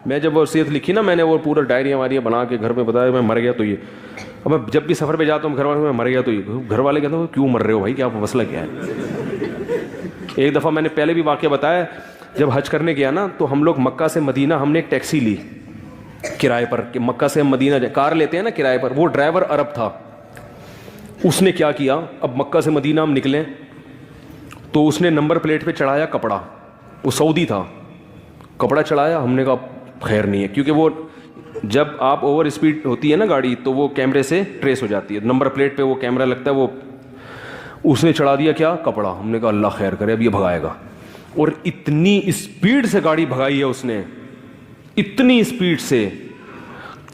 میں جب وصیت لکھی نا میں نے وہ پورا ڈائریاں واریاں بنا کے گھر میں بتایا میں مر گیا تو یہ. اب میں جب بھی سفر پہ جاتا ہوں گھر والے میں مر گیا تو یہ, گھر والے کہتے ہیں کیوں مر رہے ہو بھائی, کیا مسئلہ کیا ہے. ایک دفعہ میں نے پہلے بھی واقعہ بتایا, جب حج کرنے گیا نا تو ہم لوگ مکہ سے مدینہ ہم نے ایک ٹیکسی لی کرائے پر کہ مکہ سے ہم مدینہ جائیں, کار لیتے ہیں نا کرائے پر. وہ ڈرائیور عرب تھا. اس نے کیا کیا, اب مکہ سے مدینہ ہم نکلیں تو اس نے نمبر پلیٹ پہ چڑھایا کپڑا, وہ سعودی تھا, کپڑا چڑھایا. ہم نے کہا خیر نہیں ہے, کیونکہ وہ جب آپ اوور اسپیڈ ہوتی ہے نا گاڑی تو وہ کیمرے سے ٹریس ہو جاتی ہے, نمبر پلیٹ پہ وہ کیمرہ لگتا ہے. وہ اس نے چڑھا دیا کیا کپڑا. ہم نے کہا اللہ خیر کرے اب یہ بھگائے گا. اور اتنی اسپیڈ سے گاڑی بھگائی ہے اس نے, اتنی اسپیڈ سے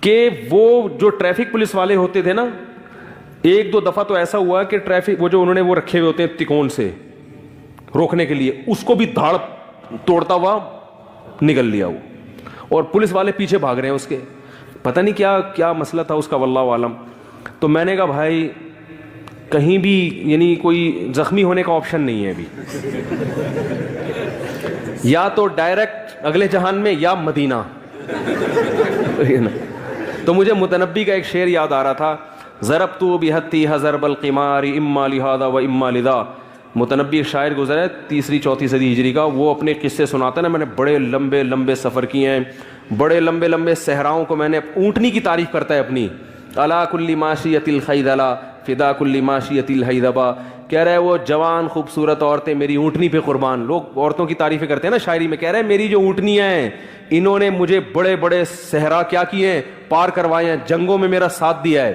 کہ وہ جو ٹریفک پولیس والے ہوتے تھے نا, ایک دو دفعہ تو ایسا ہوا کہ ٹریفک وہ جو انہوں نے وہ رکھے ہوئے ہوتے ہیں تکون سے روکنے کے لیے, اس کو بھی دھاڑ توڑتا ہوا نکل لیا وہ, اور پولیس والے پیچھے بھاگ رہے ہیں اس کے. پتہ نہیں کیا کیا مسئلہ تھا اس کا واللہ عالم. تو میں نے کہا بھائی کہیں بھی یعنی کوئی زخمی ہونے کا آپشن نہیں ہے ابھی, یا تو ڈائریکٹ اگلے جہان میں یا مدینہ. تو مجھے متنبی کا ایک شعر یاد آ رہا تھا, ضربت بحتیھا ضرب القمار اما لہذا و اما لذا. متنبی ایک شاعر گزرا ہے 3ری-4 صدی ہجری کا, وہ اپنے قصے سناتا ہے نا, میں نے بڑے لمبے لمبے سفر کیے ہیں, بڑے لمبے لمبے صحراؤں کو میں نے, اونٹنی کی تعریف کرتا ہے اپنی, علی کل ماشیۃ الخیدلا فدا کل ماشیۃ الہیدبا. کہہ رہا ہے وہ جوان خوبصورت عورتیں میری اونٹنی پہ قربان. لوگ عورتوں کی تعریفیں کرتے ہیں نا شاعری میں, کہہ رہے ہیں میری جو اونٹنیاں ہیں انہوں نے مجھے بڑے بڑے صحرا کیا کیے ہیں, پار کروائے ہیں, جنگوں میں میرا ساتھ دیا ہے.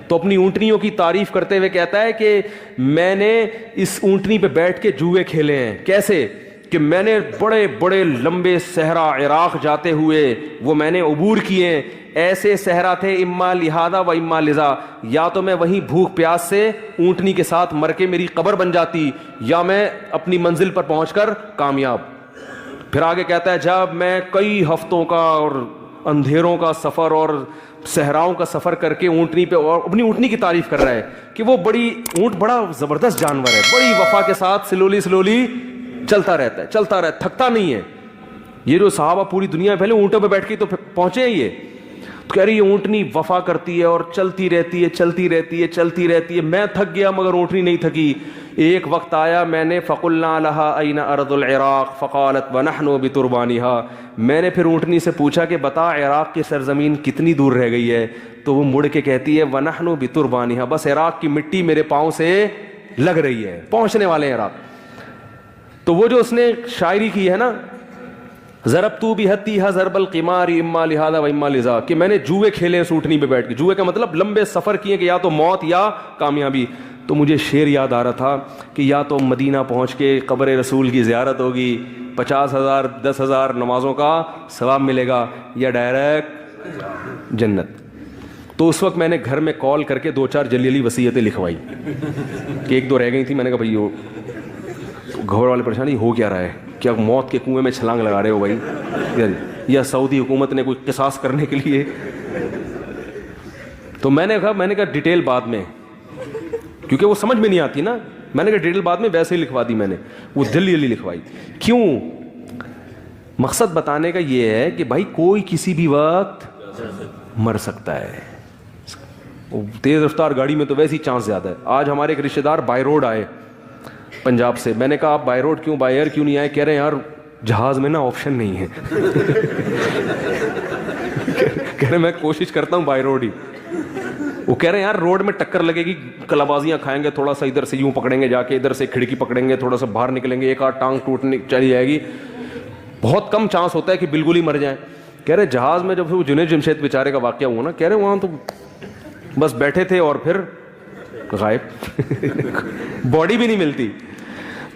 تو اپنی اونٹنیوں کی تعریف کرتے ہوئے کہتا ہے کہ میں نے اس اونٹنی پہ بیٹھ کے جوئے کھیلے ہیں. کیسے کہ میں نے بڑے بڑے لمبے صحرا عراق جاتے ہوئے وہ میں نے عبور کیے ہیں. ایسے صحرا تھے اما لہذا و اما لذا, یا تو میں وہیں بھوک پیاس سے اونٹنی کے ساتھ مر کے میری قبر بن جاتی, یا میں اپنی منزل پر پہنچ کر کامیاب. پھر آگے کہتا ہے جب میں کئی ہفتوں کا اور اندھیروں کا سفر اور صحراؤں کا سفر کر کے اونٹنی پہ, اور اپنی اونٹنی کی تعریف کر رہا ہے کہ وہ بڑی اونٹ بڑا زبردست جانور ہے, بڑی وفا کے ساتھ سلولی چلتا رہتا ہے, چلتا رہتا ہے, تھکتا نہیں ہے. یہ جو صحابہ پوری دنیا میں پہلے اونٹوں پہ بیٹھ کے تو پہنچے ہیں, یہ کہہ رہی ہے اونٹنی وفا کرتی ہے اور چلتی رہتی ہے چلتی رہتی ہے چلتی رہتی ہے. میں تھک گیا مگر اونٹنی نہیں تھکی. ایک وقت آیا میں نے فقلنا لها اين ارض العراق فقالت ونحن بتربانها. میں نے پھر اونٹنی سے پوچھا کہ بتا عراق کی سرزمین کتنی دور رہ گئی ہے, تو وہ مڑ کے کہتی ہے ونحن بتربانها, بس عراق کی مٹی میرے پاؤں سے لگ رہی ہے, پہنچنے والے ہیں عراق. تو وہ جو اس نے شاعری کی ہے نا, ضربت بحتیھا ضرب القمار اما لہذا و اما لذا, کہ میں نے جوئے کھیلے اس اونٹنی پہ بیٹھ کے. جوئے کا مطلب لمبے سفر کیے کہ یا تو موت یا کامیابی. تو مجھے شعر یاد آ رہا تھا کہ یا تو مدینہ پہنچ کے قبر رسول کی زیارت ہوگی, 50,000 10,000 نمازوں کا ثواب ملے گا, یا ڈائریکٹ جنت. تو اس وقت میں نے گھر میں کال کر کے 2-4 جلیلی وصیتیں لکھوائی کہ 1-2 رہ گئی تھی. میں نے کہا بھائی وہ گھر والے پریشانی ہو کیا رہا ہے, کیا موت کے کنویں میں چھلانگ لگا رہے ہو بھائی, یا سعودی حکومت نے کوئی قصاص کرنے کے لیے. تو میں نے کہا ڈیٹیل بعد میں, کیونکہ وہ سمجھ میں نہیں آتی نا. میں نے کہا ڈیٹیل بعد میں, ویسے ہی لکھوا دی میں نے, وہ جلی لکھوائی. کیوں؟ مقصد بتانے کا یہ ہے کہ بھائی کوئی کسی بھی وقت مر سکتا ہے. تیز رفتار گاڑی میں تو ویسے ہی چانس زیادہ ہے. آج ہمارے ایک رشتے دار بائی روڈ آئے پنجاب سے. میں نے کہا آپ بائی روڈ کیوں, بائی ایئر کیوں نہیں آئے؟ کہہ رہے ہیں یار جہاز میں نا آپشن نہیں ہے. کہہ رہے میں کوشش کرتا ہوں بائی روڈ ہی. وہ کہہ رہے ہیں یار روڈ میں ٹکر لگے گی, کلابازیاں کھائیں گے, تھوڑا سا ادھر سے یوں پکڑیں گے جا کے, ادھر سے کھڑکی پکڑیں گے, تھوڑا سا باہر نکلیں گے, ایک آدھ ٹانگ ٹوٹنے چلی جائے گی, بہت کم چانس ہوتا ہے کہ بالکل ہی مر جائیں. کہہ رہے جہاز میں جب وہ جنید جمشید بیچارے کا واقعہ ہوا نا, کہہ رہے وہاں تو بس بیٹھے تھے اور پھر غائب, باڈی بھی نہیں ملتی.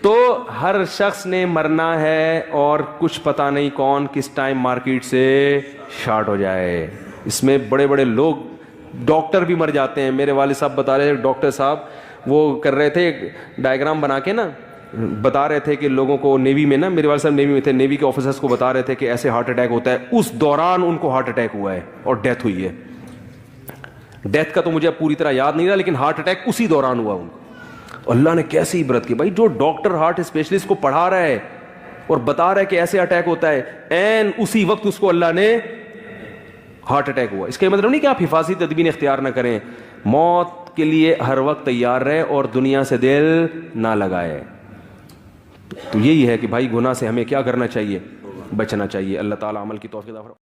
تو ہر شخص نے مرنا ہے اور کچھ پتہ نہیں کون کس ٹائم مارکیٹ سے شارٹ ہو جائے. اس میں بڑے بڑے لوگ, ڈاکٹر بھی مر جاتے ہیں. میرے والد صاحب بتا رہے تھے, ڈاکٹر صاحب وہ کر رہے تھے ڈائیگرام بنا کے نا, بتا رہے تھے کہ لوگوں کو نیوی میں نا, میرے والد صاحب نیوی میں تھے, نیوی کے آفیسرس کو بتا رہے تھے کہ ایسے ہارٹ اٹیک ہوتا ہے. اس دوران ان کو ہارٹ اٹیک ہوا ہے اور ڈیتھ ہوئی ہے. ڈیتھ کا تو مجھے پوری طرح یاد نہیں رہا, لیکن ہارٹ اٹیک اسی دوران ہوا ان کو. اللہ نے کیسی عبرت کی بھائی, جو ڈاکٹر ہارٹ اسپیشلسٹ کو پڑھا رہا ہے اور بتا رہا ہے کہ ایسے اٹیک ہوتا ہے، این اسی وقت اس کو اللہ نے ہارٹ اٹیک ہوا. اس کا مطلب نہیں کہ آپ حفاظتی تدبیر اختیار نہ کریں، موت کے لیے ہر وقت تیار رہے اور دنیا سے دل نہ لگائے. تو یہی ہے کہ بھائی گناہ سے ہمیں کیا کرنا چاہیے؟ بچنا چاہیے. اللہ تعالیٰ عمل کی توفیق عطا فرمائے.